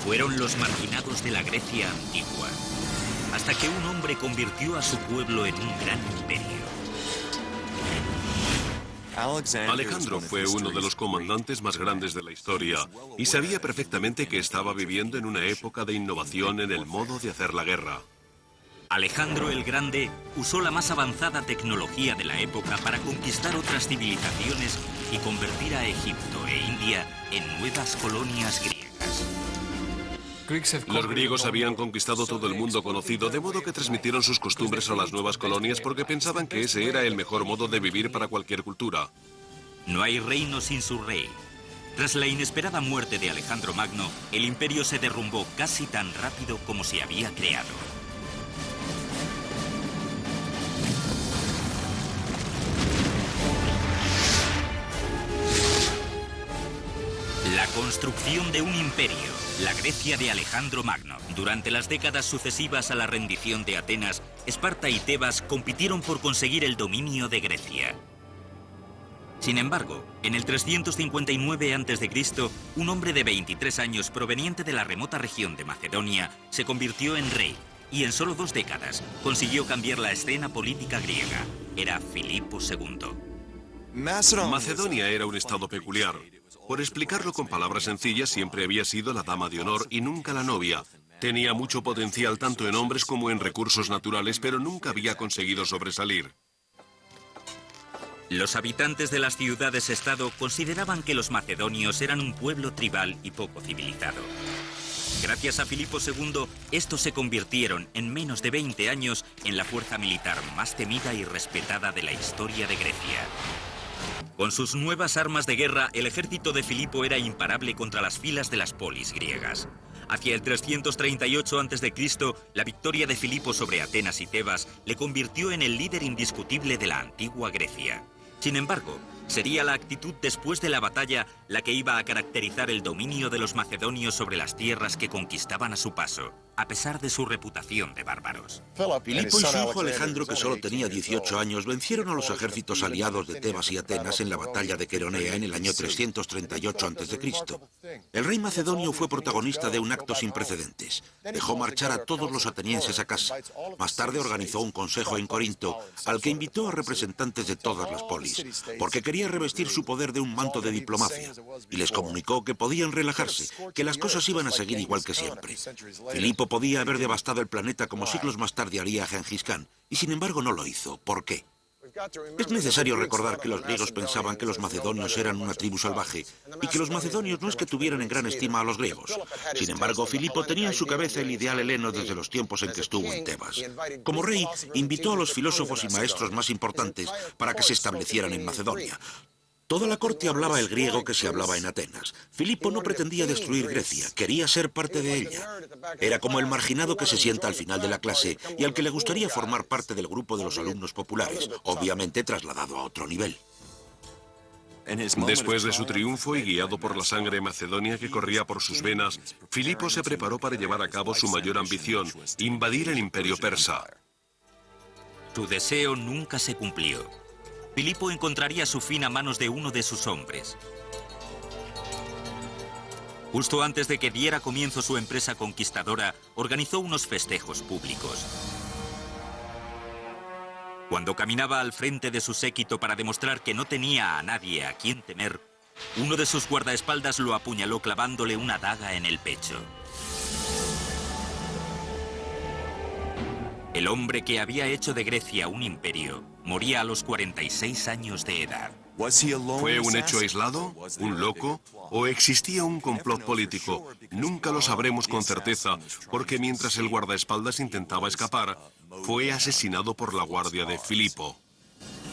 fueron los marginados de la Grecia antigua, hasta que un hombre convirtió a su pueblo en un gran imperio. Alejandro fue uno de los comandantes más grandes de la historia y sabía perfectamente que estaba viviendo en una época de innovación en el modo de hacer la guerra. Alejandro el Grande usó la más avanzada tecnología de la época para conquistar otras civilizaciones y convertir a Egipto e India en nuevas colonias griegas. Los griegos habían conquistado todo el mundo conocido, de modo que transmitieron sus costumbres a las nuevas colonias porque pensaban que ese era el mejor modo de vivir para cualquier cultura. No hay reino sin su rey. Tras la inesperada muerte de Alejandro Magno, el imperio se derrumbó casi tan rápido como se había creado. La construcción de un imperio, la Grecia de Alejandro Magno. Durante las décadas sucesivas a la rendición de Atenas, Esparta y Tebas compitieron por conseguir el dominio de Grecia. Sin embargo, en el 359 a.C., un hombre de 23 años proveniente de la remota región de Macedonia se convirtió en rey y en solo 2 décadas consiguió cambiar la escena política griega. Era Filipo II. Macedonia era un estado peculiar. Por explicarlo con palabras sencillas, siempre había sido la dama de honor y nunca la novia. Tenía mucho potencial tanto en hombres como en recursos naturales, pero nunca había conseguido sobresalir. Los habitantes de las ciudades-estado consideraban que los macedonios eran un pueblo tribal y poco civilizado. Gracias a Filipo II, estos se convirtieron en menos de 20 años en la fuerza militar más temida y respetada de la historia de Grecia. Con sus nuevas armas de guerra, el ejército de Filipo era imparable contra las filas de las polis griegas. Hacia el 338 a.C., la victoria de Filipo sobre Atenas y Tebas le convirtió en el líder indiscutible de la antigua Grecia. Sin embargo, sería la actitud después de la batalla la que iba a caracterizar el dominio de los macedonios sobre las tierras que conquistaban a su paso, a pesar de su reputación de bárbaros. Filipo y su hijo Alejandro, que solo tenía 18 años, vencieron a los ejércitos aliados de Tebas y Atenas en la batalla de Queronea en el año 338 a.C. El rey macedonio fue protagonista de un acto sin precedentes. Dejó marchar a todos los atenienses a casa. Más tarde organizó un consejo en Corinto, al que invitó a representantes de todas las polis, porque quería revestir su poder de un manto de diplomacia, y les comunicó que podían relajarse, que las cosas iban a seguir igual que siempre. Filipo podía haber devastado el planeta como siglos más tarde haría Gengis Khan, y sin embargo no lo hizo. ¿Por qué? Es necesario recordar que los griegos pensaban que los macedonios eran una tribu salvaje, y que los macedonios no es que tuvieran en gran estima a los griegos. Sin embargo, Filipo tenía en su cabeza el ideal heleno desde los tiempos en que estuvo en Tebas. Como rey, invitó a los filósofos y maestros más importantes para que se establecieran en Macedonia. Toda la corte hablaba el griego que se hablaba en Atenas. Filipo no pretendía destruir Grecia, quería ser parte de ella. Era como el marginado que se sienta al final de la clase y al que le gustaría formar parte del grupo de los alumnos populares, obviamente trasladado a otro nivel. Después de su triunfo y guiado por la sangre macedonia que corría por sus venas, Filipo se preparó para llevar a cabo su mayor ambición, invadir el imperio persa. Su deseo nunca se cumplió. Filipo encontraría su fin a manos de uno de sus hombres. Justo antes de que diera comienzo su empresa conquistadora, organizó unos festejos públicos. Cuando caminaba al frente de su séquito para demostrar que no tenía a nadie a quien temer, uno de sus guardaespaldas lo apuñaló clavándole una daga en el pecho. El hombre que había hecho de Grecia un imperio moría a los 46 años de edad. ¿Fue un hecho aislado? ¿Un loco? ¿O existía un complot político? Nunca lo sabremos con certeza, porque mientras el guardaespaldas intentaba escapar, fue asesinado por la guardia de Filipo.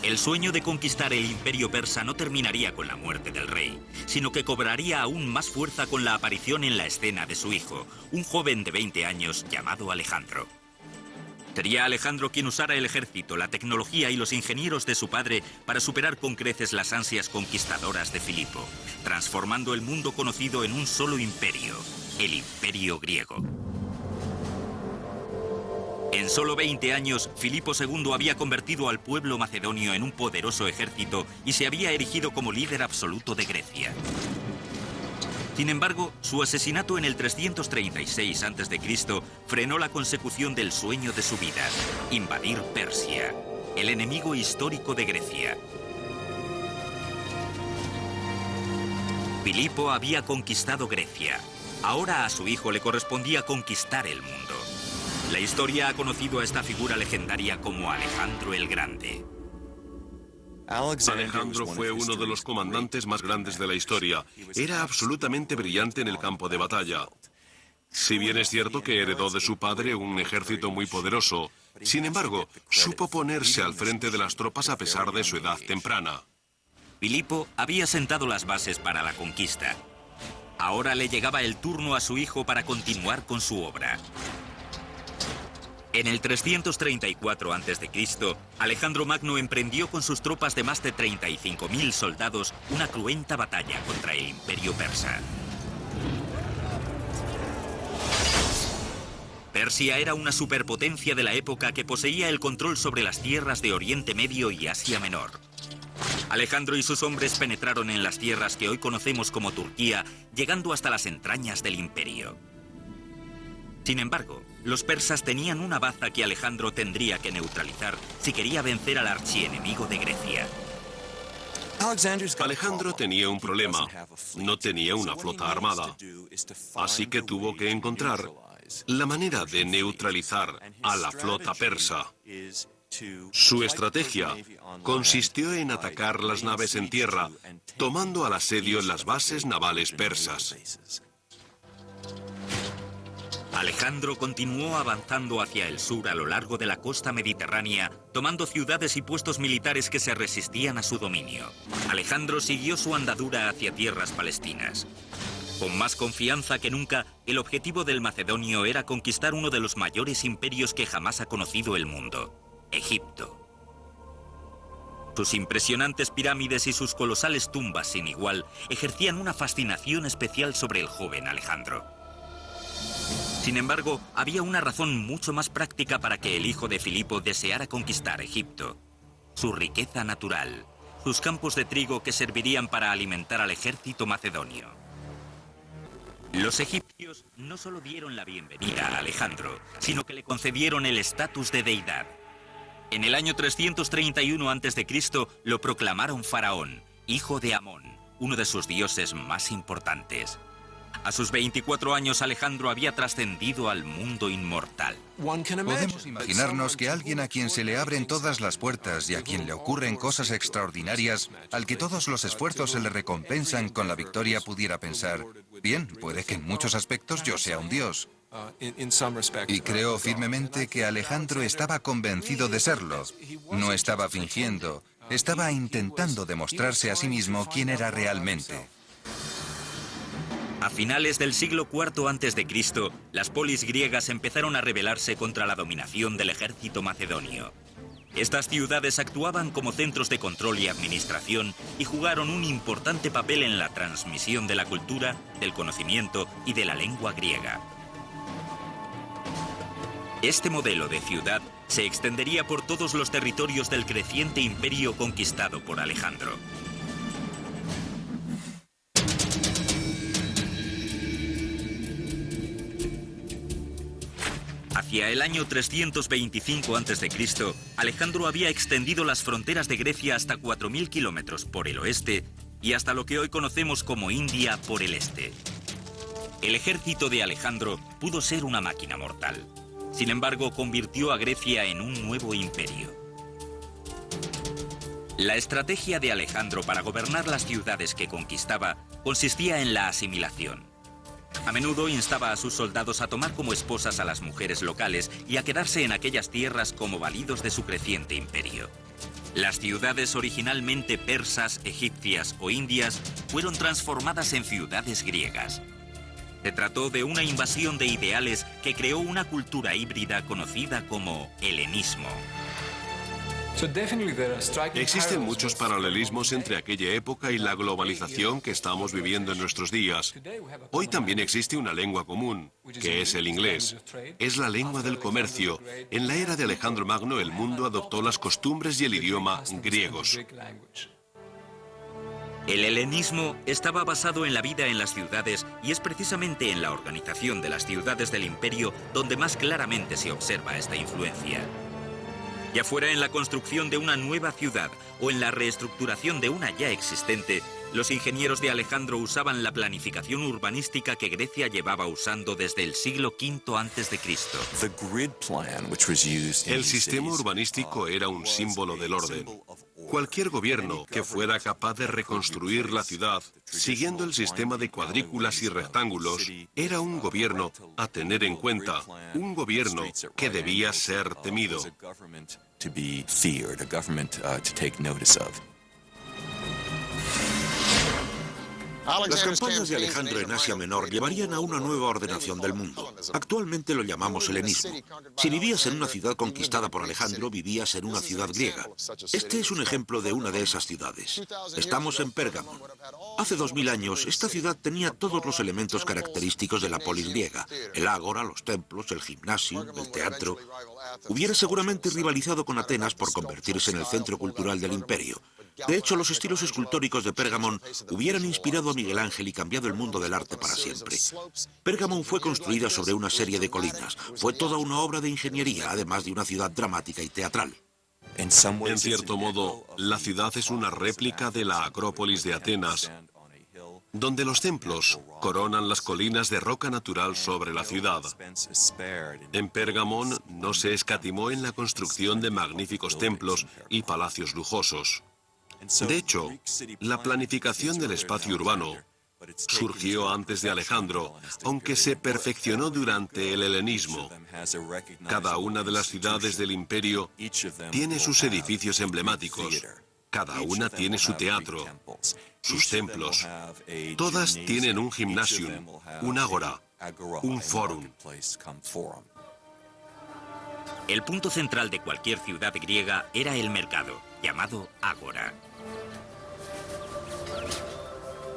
El sueño de conquistar el imperio persa no terminaría con la muerte del rey, sino que cobraría aún más fuerza con la aparición en la escena de su hijo, un joven de 20 años llamado Alejandro. Sería Alejandro quien usara el ejército, la tecnología y los ingenieros de su padre para superar con creces las ansias conquistadoras de Filipo, transformando el mundo conocido en un solo imperio, el Imperio griego. En solo 20 años, Filipo II había convertido al pueblo macedonio en un poderoso ejército y se había erigido como líder absoluto de Grecia. Sin embargo, su asesinato en el 336 a.C. frenó la consecución del sueño de su vida: invadir Persia, el enemigo histórico de Grecia. Filipo había conquistado Grecia. Ahora a su hijo le correspondía conquistar el mundo. La historia ha conocido a esta figura legendaria como Alejandro el Grande. Alejandro fue uno de los comandantes más grandes de la historia. Era absolutamente brillante en el campo de batalla. Si bien es cierto que heredó de su padre un ejército muy poderoso, sin embargo, supo ponerse al frente de las tropas a pesar de su edad temprana. Filipo había sentado las bases para la conquista. Ahora le llegaba el turno a su hijo para continuar con su obra. En el 334 a.C., Alejandro Magno emprendió con sus tropas de más de 35.000 soldados una cruenta batalla contra el Imperio Persa. Persia era una superpotencia de la época que poseía el control sobre las tierras de Oriente Medio y Asia Menor. Alejandro y sus hombres penetraron en las tierras que hoy conocemos como Turquía, llegando hasta las entrañas del imperio. Sin embargo, los persas tenían una baza que Alejandro tendría que neutralizar si quería vencer al archienemigo de Grecia. Alejandro tenía un problema: no tenía una flota armada. Así que tuvo que encontrar la manera de neutralizar a la flota persa. Su estrategia consistió en atacar las naves en tierra, tomando al asedio las bases navales persas. Alejandro continuó avanzando hacia el sur a lo largo de la costa mediterránea, tomando ciudades y puestos militares que se resistían a su dominio. Alejandro siguió su andadura hacia tierras palestinas. Con más confianza que nunca, el objetivo del macedonio era conquistar uno de los mayores imperios que jamás ha conocido el mundo: Egipto. Sus impresionantes pirámides y sus colosales tumbas sin igual ejercían una fascinación especial sobre el joven Alejandro. Sin embargo, había una razón mucho más práctica para que el hijo de Filipo deseara conquistar Egipto: su riqueza natural, sus campos de trigo que servirían para alimentar al ejército macedonio. Los egipcios no solo dieron la bienvenida a Alejandro, sino que le concedieron el estatus de deidad. En el año 331 a.C. lo proclamaron faraón, hijo de Amón, uno de sus dioses más importantes. A sus 24 años, Alejandro había trascendido al mundo inmortal. Podemos imaginarnos que alguien a quien se le abren todas las puertas y a quien le ocurren cosas extraordinarias, al que todos los esfuerzos se le recompensan con la victoria, pudiera pensar: bien, puede que en muchos aspectos yo sea un dios. Y creo firmemente que Alejandro estaba convencido de serlo. No estaba fingiendo, estaba intentando demostrarse a sí mismo quién era realmente. A finales del siglo IV a.C., las polis griegas empezaron a rebelarse contra la dominación del ejército macedonio. Estas ciudades actuaban como centros de control y administración y jugaron un importante papel en la transmisión de la cultura, del conocimiento y de la lengua griega. Este modelo de ciudad se extendería por todos los territorios del creciente imperio conquistado por Alejandro. Hacia el año 325 a.C., Alejandro había extendido las fronteras de Grecia hasta 4.000 kilómetros por el oeste y hasta lo que hoy conocemos como India por el este. El ejército de Alejandro pudo ser una máquina mortal. Sin embargo, convirtió a Grecia en un nuevo imperio. La estrategia de Alejandro para gobernar las ciudades que conquistaba consistía en la asimilación. A menudo instaba a sus soldados a tomar como esposas a las mujeres locales y a quedarse en aquellas tierras como válidos de su creciente imperio. Las ciudades originalmente persas, egipcias o indias fueron transformadas en ciudades griegas. Se trató de una invasión de ideales que creó una cultura híbrida conocida como helenismo. Existen muchos paralelismos entre aquella época y la globalización que estamos viviendo en nuestros días. Hoy también existe una lengua común, que es el inglés. Es la lengua del comercio. En la era de Alejandro Magno, el mundo adoptó las costumbres y el idioma griegos. El helenismo estaba basado en la vida en las ciudades y es precisamente en la organización de las ciudades del imperio donde más claramente se observa esta influencia. Ya fuera en la construcción de una nueva ciudad o en la reestructuración de una ya existente, los ingenieros de Alejandro usaban la planificación urbanística que Grecia llevaba usando desde el siglo V a.C. El sistema urbanístico era un símbolo del orden. Cualquier gobierno que fuera capaz de reconstruir la ciudad siguiendo el sistema de cuadrículas y rectángulos era un gobierno a tener en cuenta, un gobierno que debía ser temido. Las campañas de Alejandro en Asia Menor llevarían a una nueva ordenación del mundo. Actualmente lo llamamos helenismo. Si vivías en una ciudad conquistada por Alejandro, vivías en una ciudad griega. Este es un ejemplo de una de esas ciudades. Estamos en Pérgamo. Hace 2000 años, esta ciudad tenía todos los elementos característicos de la polis griega. El ágora, los templos, el gimnasio, el teatro. Hubiera seguramente rivalizado con Atenas por convertirse en el centro cultural del imperio. De hecho, los estilos escultóricos de Pérgamo hubieran inspirado a Miguel Ángel y cambiado el mundo del arte para siempre. Pérgamo fue construida sobre una serie de colinas. Fue toda una obra de ingeniería, además de una ciudad dramática y teatral. En cierto modo, la ciudad es una réplica de la Acrópolis de Atenas, donde los templos coronan las colinas de roca natural sobre la ciudad. En Pérgamo no se escatimó en la construcción de magníficos templos y palacios lujosos. De hecho, la planificación del espacio urbano surgió antes de Alejandro, aunque se perfeccionó durante el helenismo. Cada una de las ciudades del imperio tiene sus edificios emblemáticos. Cada una tiene su teatro, sus templos. Todas tienen un gimnasium, un ágora, un fórum. El punto central de cualquier ciudad griega era el mercado, llamado ágora.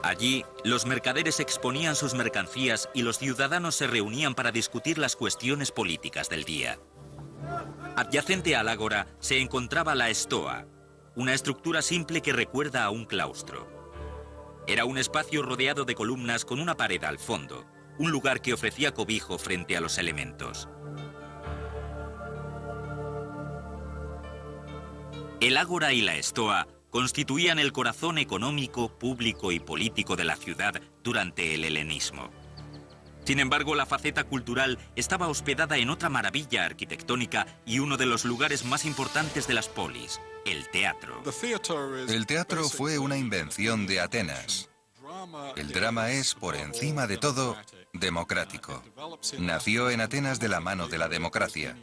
Allí, los mercaderes exponían sus mercancías y los ciudadanos se reunían para discutir las cuestiones políticas del día. Adyacente al ágora se encontraba la estoa, una estructura simple que recuerda a un claustro. Era un espacio rodeado de columnas con una pared al fondo, un lugar que ofrecía cobijo frente a los elementos. El ágora y la estoa constituían el corazón económico, público y político de la ciudad durante el helenismo. Sin embargo, la faceta cultural estaba hospedada en otra maravilla arquitectónica y uno de los lugares más importantes de las polis, el teatro. El teatro fue una invención de Atenas. El drama es, por encima de todo, democrático. Nació en Atenas de la mano de la democracia.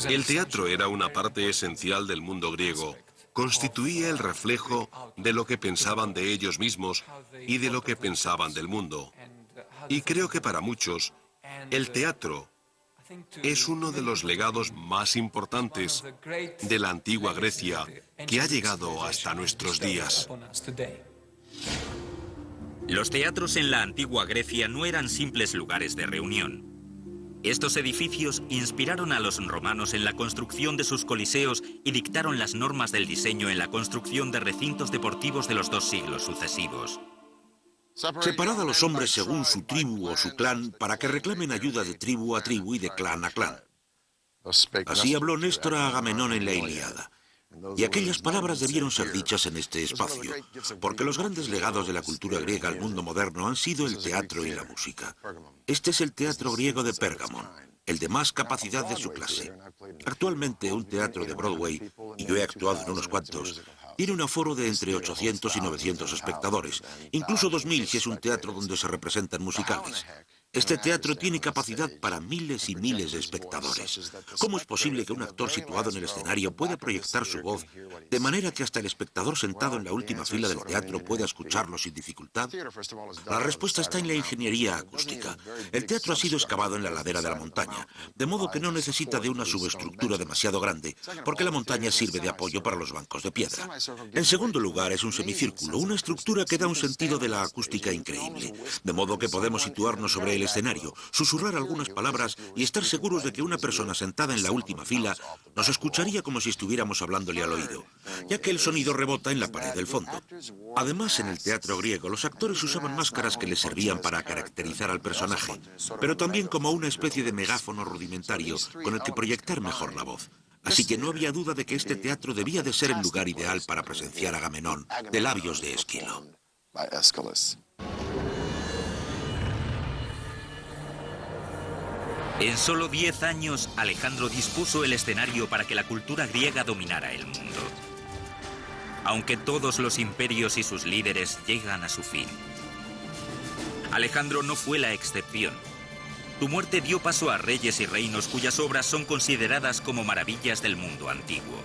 El teatro era una parte esencial del mundo griego. Constituía el reflejo de lo que pensaban de ellos mismos y de lo que pensaban del mundo. Y creo que para muchos, el teatro es uno de los legados más importantes de la antigua Grecia que ha llegado hasta nuestros días. Los teatros en la antigua Grecia no eran simples lugares de reunión. Estos edificios inspiraron a los romanos en la construcción de sus coliseos y dictaron las normas del diseño en la construcción de recintos deportivos de los 2 siglos sucesivos. Separad a los hombres según su tribu o su clan para que reclamen ayuda de tribu a tribu y de clan a clan. Así habló Néstor a Agamenón en la Ilíada. Y aquellas palabras debieron ser dichas en este espacio, porque los grandes legados de la cultura griega al mundo moderno han sido el teatro y la música. Este es el teatro griego de Pérgamo, el de más capacidad de su clase. Actualmente un teatro de Broadway, y yo he actuado en unos cuantos, tiene un aforo de entre 800 y 900 espectadores, incluso 2000 si es un teatro donde se representan musicales. Este teatro tiene capacidad para miles y miles de espectadores. ¿Cómo es posible que un actor situado en el escenario pueda proyectar su voz de manera que hasta el espectador sentado en la última fila del teatro pueda escucharlo sin dificultad? La respuesta está en la ingeniería acústica. El teatro ha sido excavado en la ladera de la montaña, de modo que no necesita de una subestructura demasiado grande, porque la montaña sirve de apoyo para los bancos de piedra. En segundo lugar, es un semicírculo, una estructura que da un sentido de la acústica increíble, de modo que podemos situarnos sobre él el escenario, susurrar algunas palabras y estar seguros de que una persona sentada en la última fila nos escucharía como si estuviéramos hablándole al oído, ya que el sonido rebota en la pared del fondo. Además, en el teatro griego, los actores usaban máscaras que les servían para caracterizar al personaje, pero también como una especie de megáfono rudimentario con el que proyectar mejor la voz. Así que no había duda de que este teatro debía de ser el lugar ideal para presenciar a Agamenón, de labios de Esquilo. En solo 10 años, Alejandro dispuso el escenario para que la cultura griega dominara el mundo. Aunque todos los imperios y sus líderes llegan a su fin, Alejandro no fue la excepción. Tu muerte dio paso a reyes y reinos cuyas obras son consideradas como maravillas del mundo antiguo.